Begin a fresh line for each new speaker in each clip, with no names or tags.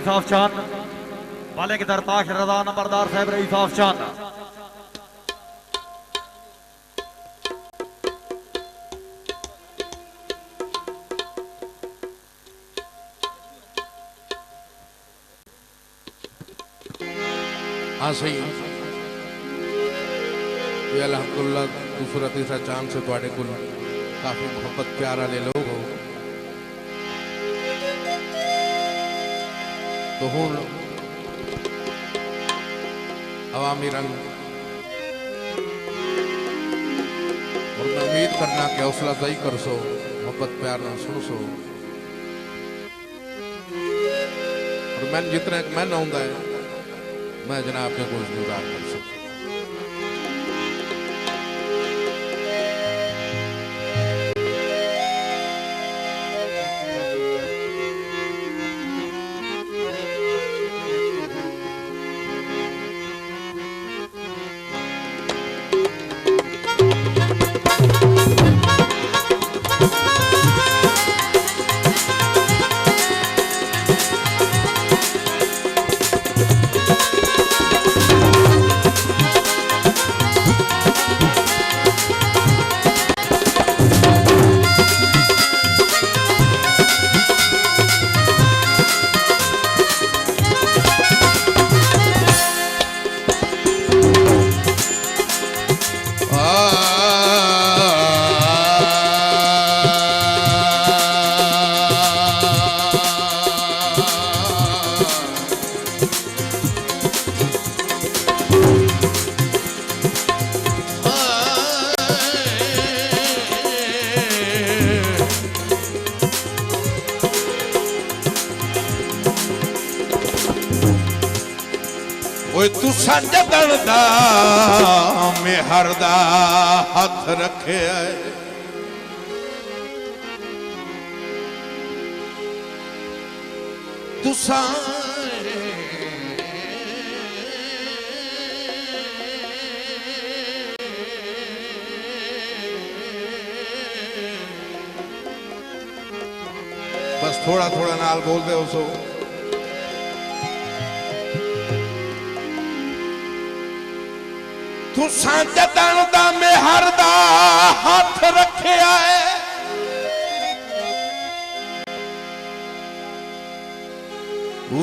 Rice Afshan मालिक दरताश रजा नंबरदार साहब rice Afshan.
हाँ सही ये अल्हम्दुलिल्लाह दूसरा तीसरा चांद से थोड़े को काफी मोहब्बत प्यार वाले लोग हो तो हूँ अवामी रंग और मैं उम्मीद करना कि हौसला अफजाई कर सो मोहब्बत प्यार ना सुन सो और मैं जितना मैं आऊंगा है मैं जनाब के कुछ गुजार कर सकूं। तुसा जगन दा मेहर दा हथ रखे तुसा बस थोड़ा थोड़ा नाल बोल दे उसो तुसा जदन दा मेहर दा हाथ रखिया है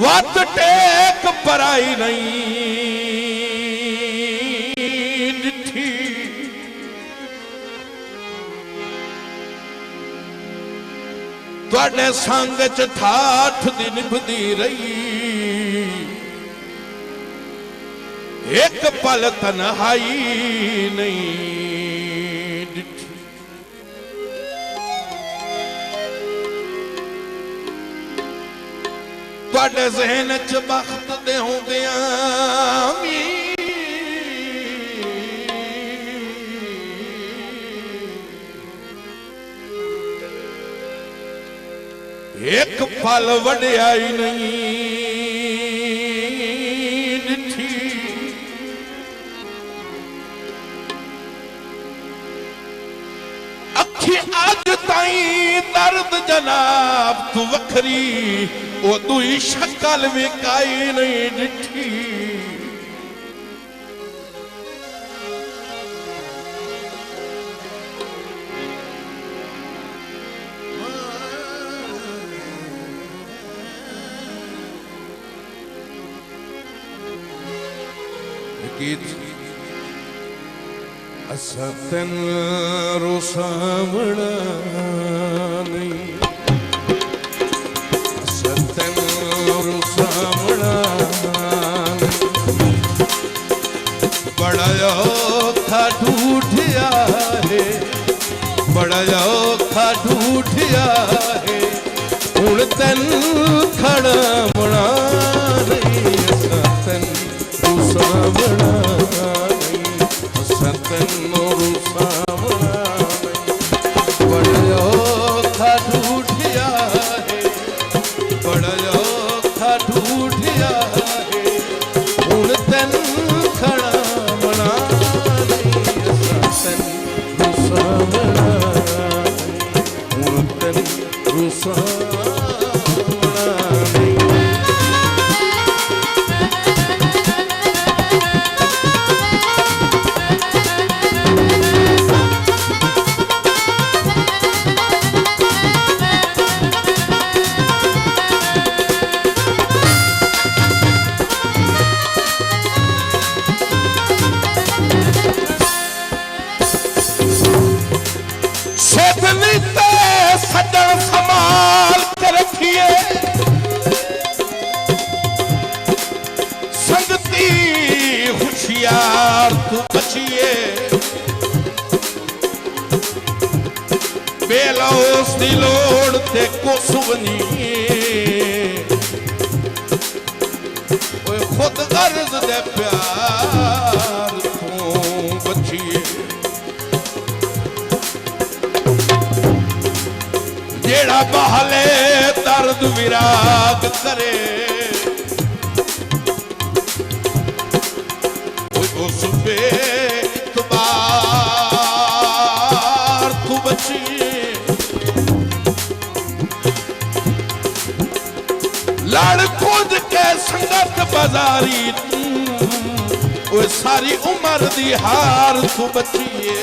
वत टेक पराई नहीं डिठी तुहाडे संग च ठाठ दी निभदी रही एक पल तन्हाई नहीं डिठी तुहाडे ज़हन च बख्त दे होंदियां भी एक पल वड्याई नहीं डिठी अज ताई दर्द जनाब तू वखरी वो दुई शक्ल विकाई नहीं डिठी असतन रुसावणा नहीं असतन रुसावणा बड़ा औखा ढूंढिया है बड़ा औखा ढूंढिया है हुण तन खड़ा बना नहीं असतन रुसावणा सतन रुसावणा बड़ा औखा ढूंढिया है बड़ा औखा ढूंढिया है हुण तन खड़ा बना नहीं सतन रुसावणा हुण तन रुसावणा नहीं ला उसकी लोड़ ते कुछ बनी खुद गर्ज दे प्यार तू बचिए जेड़ा बहले दर्द विराग करे उस बेतबार तू बचिए लड़ कूद के संगत बाजारी तू सारी उम्र दी हार तू बचिए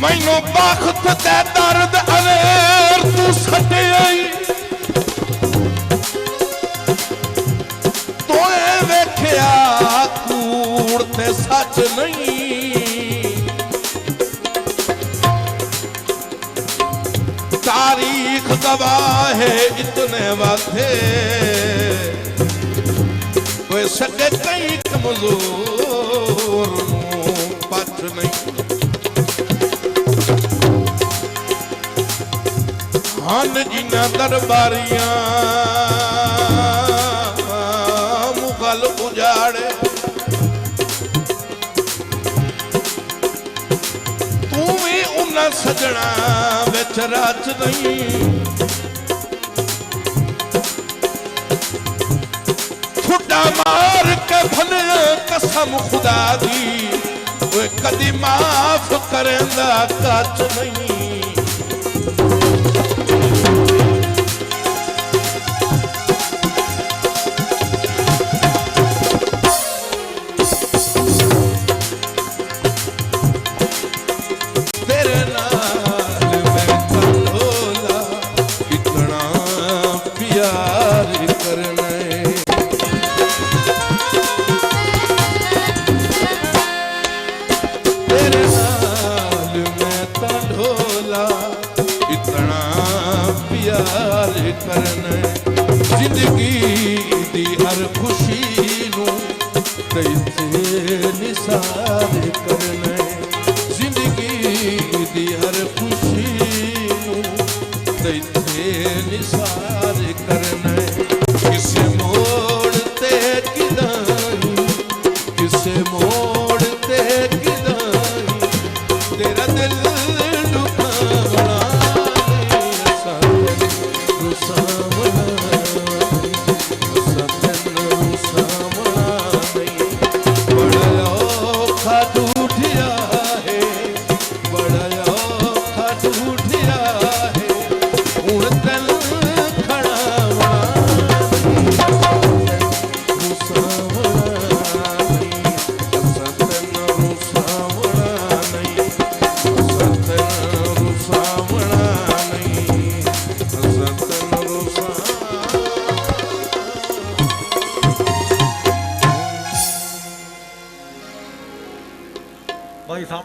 मैनू बख्त ते दर्द अवेर तू सटे आई तोए वेख्या कूड़ ते सच नहीं तारीख गवाह है इतने वादे कोई सके कई कमजोर पच नहीं हन जिन्ना दरबारियां मुगल उजाड़े तू भी उन्ना सजना विच रच नहीं ठुड्डा मार के भले कसम खुदा दी कदी माफ करेंदा कच नहीं जिंदगी दी हर खुशी नू कैसे निसार करना जिंदगी दी हर खुशी नू कैसे निसार करना किसे मोड़ ते किदाई किसे मोड़ ते किदाई तेरा दिल
भाई साहब